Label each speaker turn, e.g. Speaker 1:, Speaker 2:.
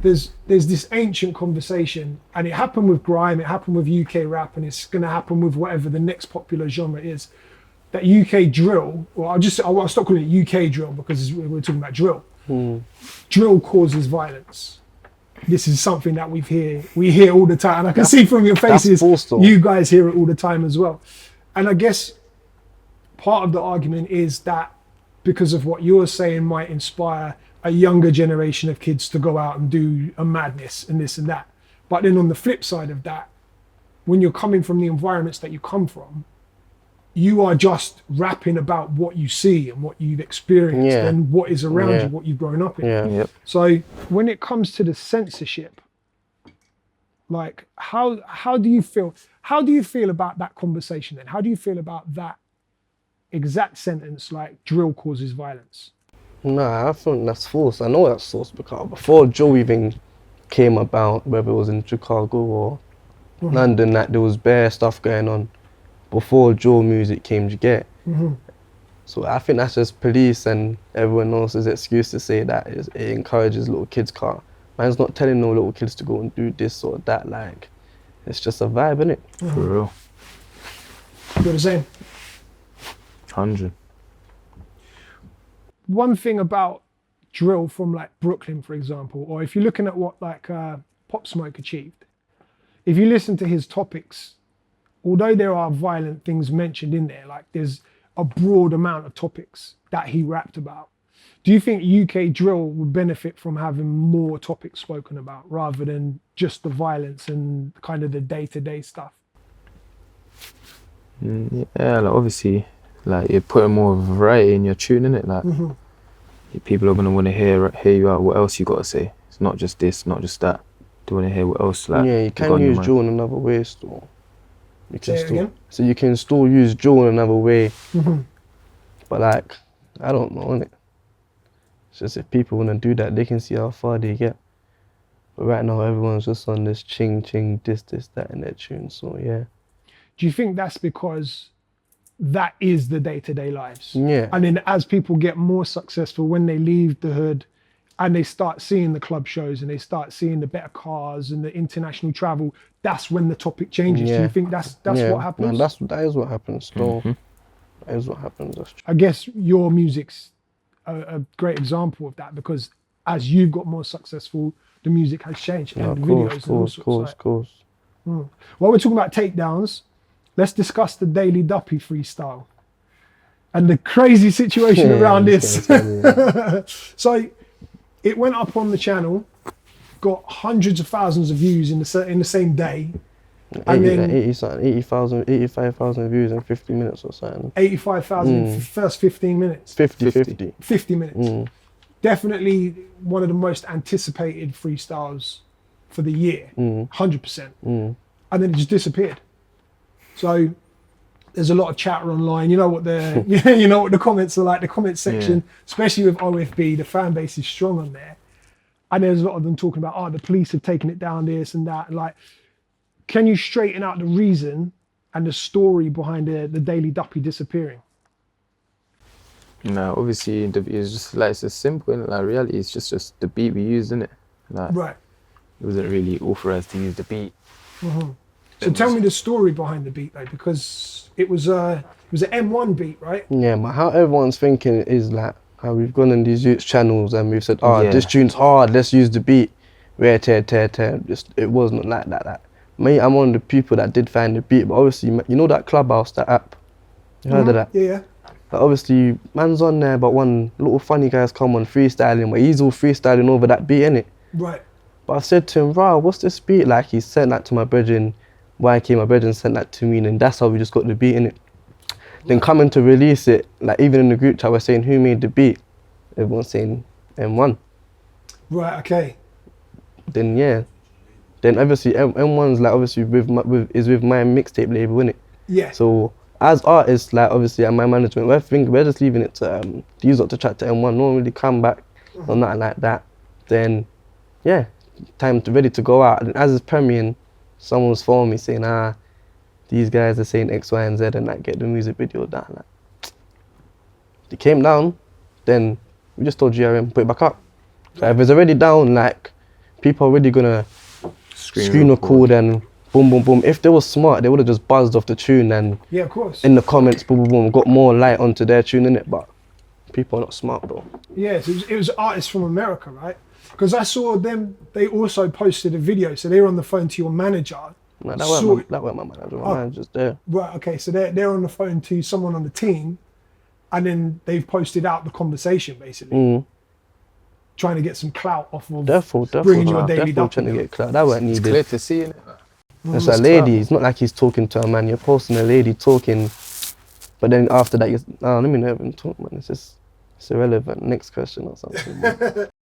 Speaker 1: there's this ancient conversation, and it happened with grime, it happened with UK rap, and it's going to happen with whatever the next popular genre is. That UK drill, or I'll stop calling it UK drill because we're talking about drill. Drill causes violence. This is something that we hear all the time, and I can see from your faces, you guys hear it all the time as well. And I guess part of the argument is that because of what you're saying might inspire a younger generation of kids to go out and do a madness and this and that. But then on the flip side of that, when you're coming from the environments that you come from, you are just rapping about what you see and what you've experienced and what is around you, what you've grown up in. So when it comes to the censorship, like how do you feel? How do you feel about that conversation then? How do you feel about that exact sentence, like drill causes violence?
Speaker 2: Nah, I think that's false. I know that's false because before drill even came about, whether it was in Chicago or London, that there was bare stuff going on before drill music came to get. So I think that's just police and everyone else's excuse to say that it encourages little kids car. Man's not telling no little kids to go and do this or that, like, it's just a vibe, innit?
Speaker 3: For real.
Speaker 1: You're the same?
Speaker 3: 100.
Speaker 1: One thing about drill from like Brooklyn, for example, or if you're looking at what like Pop Smoke achieved, if you listen to his topics, although there are violent things mentioned in there, like there's a broad amount of topics that he rapped about. Do you think UK drill would benefit from having more topics spoken about rather than just the violence and kind of the day-to-day stuff?
Speaker 3: Yeah, like obviously, like you're putting more variety in your tune, innit? Like people are gonna want to hear you out. What else you got to say? It's not just this, not just that. They want to hear what else. Like
Speaker 2: you can use drill in another way still. You can
Speaker 1: Say it again?
Speaker 2: So you can still use drill in another way. But like, I don't know, innit? It's just if people want to do that, they can see how far they get. But right now, everyone's just on this ching, this, that in their tune, so yeah.
Speaker 1: Do you think that's because that is the day-to-day lives?
Speaker 2: Yeah.
Speaker 1: And then as people get more successful, when they leave the hood and they start seeing the club shows and they start seeing the better cars and the international travel, that's when the topic changes. Do you think that's what happens?
Speaker 2: No, that is what happens still. That is what happens. That's true.
Speaker 1: I guess your music's a great example of that, because as you've got more successful, the music has changed and the videos and all sorts.
Speaker 2: Of course.
Speaker 1: While we're talking about takedowns, let's discuss the daily Duppy Freestyle and the crazy situation around this. So it went up on the channel, got hundreds of thousands of views in the same day. And then
Speaker 2: 85,000 views in 50 minutes or something.
Speaker 1: 85,000 in the first 15 minutes. 50 minutes. Definitely one of the most anticipated freestyles for the year, 100%. And then it just disappeared. So there's a lot of chatter online. You know what the comments are like. The comment section, especially with OFB, the fan base is strong on there. And there's a lot of them talking about, the police have taken it down, this and that. And like, can you straighten out the reason and the story behind the Daily Duppy disappearing?
Speaker 3: No, obviously it's just like, it's just simple, and like reality it's just the beat we used, isn't it? Like,
Speaker 1: right.
Speaker 3: It wasn't really authorized to use the beat.
Speaker 1: So tell me the story behind the beat, though, because it was an M1 beat, right?
Speaker 2: Yeah, but how everyone's thinking is like how we've gone on these youth channels and we've said, this tune's hard, let's use the beat. Just it wasn't like that. Me, I'm one of the people that did find the beat, but obviously, you know that Clubhouse, that app? You heard of that?
Speaker 1: Yeah.
Speaker 2: But obviously, man's on there, but one little funny guy's come on freestyling, but he's all freestyling over that beat, innit?
Speaker 1: Right.
Speaker 2: But I said to him, "Rah, what's this beat?" Like, he sent that to my brethren, my brethren sent that to me, and that's how we just got the beat, innit? Then coming to release it, like even in the group chat, we're saying, who made the beat? Everyone's saying M1.
Speaker 1: Right, okay.
Speaker 2: Then obviously M1's like obviously with my mixtape label, innit?
Speaker 1: Yeah.
Speaker 2: So as artists, like obviously at my management, we're just leaving it to these lot to chat to M1. No one really come back or nothing like that. Then ready to go out. And as it's premiering, someone was phoning me saying, these guys are saying X, Y, and Z and like get the music video down. Like, they came down, then we just told GRM put it back up. So if it's already down, like people are already gonna screen
Speaker 3: record.
Speaker 2: record and boom, boom, boom. If they were smart, they would have just buzzed off the tune and
Speaker 1: Yeah, of course.
Speaker 2: in the comments, boom, boom, boom, got more light onto their tune, innit? But people are not smart, bro.
Speaker 1: Yeah, so it was artists from America, right? Because I saw them, they also posted a video. So they were on the phone to your manager.
Speaker 2: No,
Speaker 1: So-
Speaker 2: that weren't my manager. My manager's there.
Speaker 1: Right, okay, so they're on the phone to someone on the team, and then they've posted out the conversation, basically. Trying to get some clout off of
Speaker 2: Definitely,
Speaker 1: bringing you a daily
Speaker 2: definitely trying to
Speaker 1: Duppy.
Speaker 2: get clout. That weren't
Speaker 3: It's
Speaker 2: needed.
Speaker 3: clear to see, innit?
Speaker 2: It's a lady. It's not like he's talking to a man. You're posting a lady talking, but then after that, let me not even talk, man. It's irrelevant. Next question or something. Man.